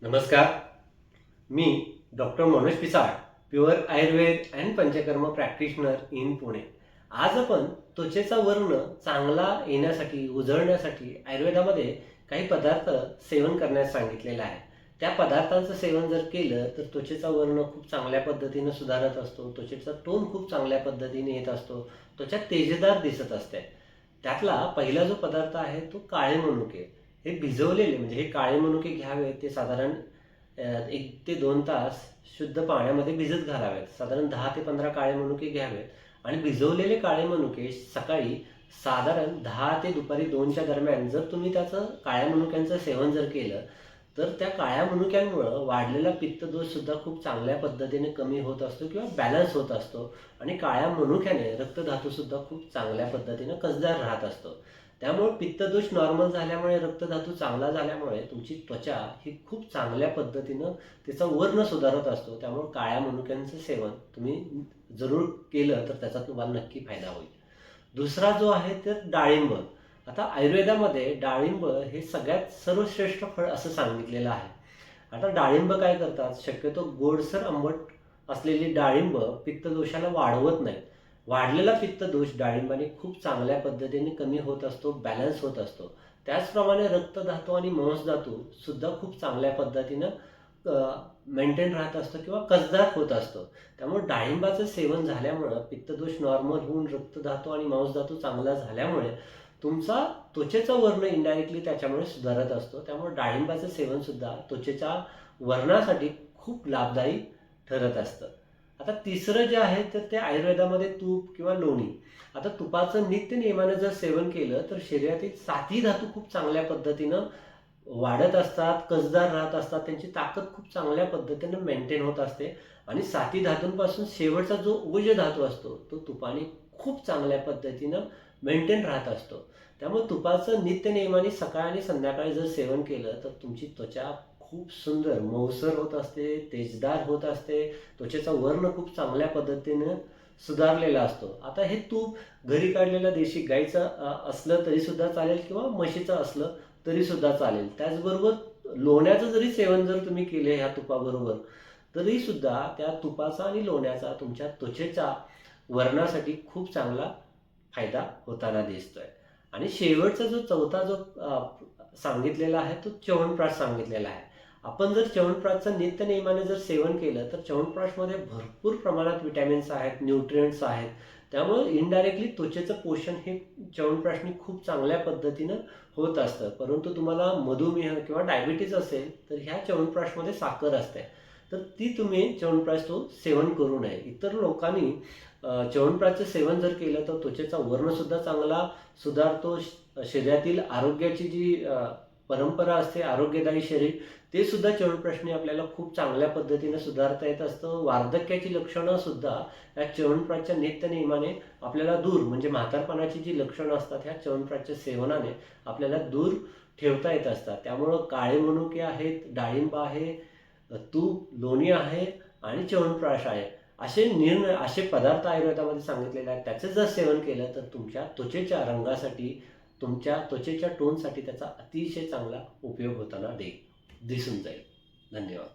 नमस्कार. मी doctor Manoj Pisal, pure Ayurveda and panchakarma practitioner in Pune. आज आपण त्वचेचा वर्ण चांगला येण्यासाठी, उजळण्यासाठी आयुर्वेदामध्ये काही पदार्थ सेवन करण्यास सांगितलेलं आहे. त्या पदार्थांचं सेवन जर केलं तर त्वचेचा वर्ण खूप चांगल्या पद्धतीनं सुधारत असतो, त्वचेचा टोन खूप चांगल्या पद्धतीने येत असतो, त्वचा तेजदार दिसत असते. त्यातला पहिला जो पदार्थ आहे तो काळे मनुके. हे भिजवलेले म्हणजे हे काळे मनुके घ्यावे, ते साधारण 1 ते 2 तास शुद्ध पाण्यामध्ये भिजत घालावेत. साधारण 10 ते 15 काळे मनुके घ्यावेत आणि भिजवलेले काळे मनुके सकाळी साधारण 10 ते दुपारी 2च्या दरम्यान जर तुम्ही त्याचं काळ्या मनुक्यांचं सेवन जर केलं, तर त्या काळ्या मनुक्यांमुळं वाढलेला पित्तदोषसुद्धा खूप चांगल्या पद्धतीने कमी होत असतो किंवा बॅलन्स होत असतो आणि काळ्या मनुक्याने रक्तधातूसुद्धा खूप चांगल्या पद्धतीनं कसदार राहत असतो. त्यामुळे पित्तदोष नॉर्मल झाल्यामुळे, रक्तधातू चांगला झाल्यामुळे तुमची त्वचा ही खूप चांगल्या पद्धतीनं त्याचा वर्ण सुधारत असतो. त्यामुळे काळ्या मनुक्यांचं सेवन तुम्ही जरूर केलं तर त्याचा तुम्हाला नक्की फायदा होईल. दुसरा जो आहे तर डाळिंब. आता आयुर्वेदामध्ये डाळिंब हे सगळ्यात सर्वश्रेष्ठ फळ असं सांगितलेलं आहे. आता डाळिंब काय करतात, शक्यतो गोडसर आंबट असलेली डाळिंब पित्तदोषाला वाढवत नाहीत. वाढलेला पित्तदोष डाळिंबाने खूप चांगल्या पद्धतीने कमी होत असतो, बॅलन्स होत असतो. त्याचप्रमाणे रक्तधातू आणि मांसधातू सुद्धा खूप चांगल्या पद्धतीनं मेंटेन राहत असतो किंवा कसदार होत असतो. त्यामुळे डाळिंबाचं सेवन झाल्यामुळं पित्तदोष नॉर्मल होऊन रक्तधातू आणि मांसधातू चांगला झाल्यामुळे तुमचा त्वचेचा वर्ण इनडायरेक्टली त्याच्यामुळे सुधारत असतो. त्यामुळे डाळिंबाचं सेवनसुद्धा त्वचेच्या वर्णासाठी खूप लाभदायी ठरत असतं. आता तिसरं जे आहे तर ते आयुर्वेदामध्ये तूप किंवा लोणी. आता तुपाचं नित्य नियमाने जर सेवन केलं तर शरीरातील साथी धातू खूप चांगल्या पद्धतीनं वाढत असतात, कसदार राहत असतात, त्यांची ताकद खूप चांगल्या पद्धतीनं मेंटेन होत असते आणि साथी धातूंपासून शेवटचा जो ओज धातू असतो तो तुपाने खूप चांगल्या पद्धतीनं मेंटेन राहत असतो. त्यामुळे तुपाचं नित्य नियमाने सकाळ आणि संध्याकाळी जर सेवन केलं तर तुमची त्वचा खूप सुंदर मऊसर होत असते, तेजदार होत असते, त्वचेचा वर्ण खूप चांगल्या पद्धतीनं सुधारलेला असतो. आता हे तूप घरी काढलेलं देशी गाईचं असलं तरीसुद्धा चालेल किंवा म्हशीचं असलं तरीसुद्धा चालेल. त्याचबरोबर लोण्याचं जरी सेवन जर तुम्ही केले ह्या तुपाबरोबर, तरीसुद्धा त्या तुपाचा आणि लोण्याचा तुमच्या त्वचेच्या वर्णासाठी खूप चांगला फायदा होताना दिसतोय. आणि शेवटचा जो चौथा जो सांगितलेला आहे तो च्यवनप्राश सांगितलेला आहे. आपण जर च्यवनप्राशचं नित्य नियमाने जर सेवन केलं तर च्यवनप्राशमध्ये भरपूर प्रमाणात विटॅमिन्स आहेत, न्यूट्रिएंट्स आहेत. त्यामुळे इनडायरेक्टली त्वचेचं पोषण हे च्यवनप्राशनी खूप चांगल्या पद्धतीनं होत असतं. परंतु तुम्हाला मधुमेह किंवा डायबिटीज असेल तर ह्या च्यवनप्राशमध्ये साखर असते, तर ती तुम्ही च्यवनप्राश तो सेवन करू नये. इतर लोकांनी च्यवनप्राशचं सेवन जर केलं तर त्वचेचा वर्णसुद्धा चांगला सुधारतो. शरीरातील आरोग्याची जी परंपरा असते, आरोग्यदायी शरीर, ते सुद्धा च्यवनप्राशने आपल्याला खूप चांगल्या पद्धतीने सुधारता येत असतं. वार्धक्याची लक्षणं सुद्धा या च्यवनप्राशच्या नित्य नियमाने आपल्याला दूर, म्हणजे म्हातारपणाची जी लक्षणं असतात ह्या च्यवनप्राशच्या सेवनाने आपल्याला दूर ठेवता येत असतात. त्यामुळं काळे मनुके आहेत, डाळिंब आहे, तूप, लोणी आहे आणि च्यवनप्राश आहे. असे पदार्थ आयुर्वेदामध्ये सांगितलेले आहेत. त्याचं जर सेवन केलं तर तुमच्या त्वचेच्या रंगासाठी, तुमच्या त्वचेच्या टोनसाठी त्याचा अतिशय चांगला उपयोग होताना दिसून जाईल. धन्यवाद.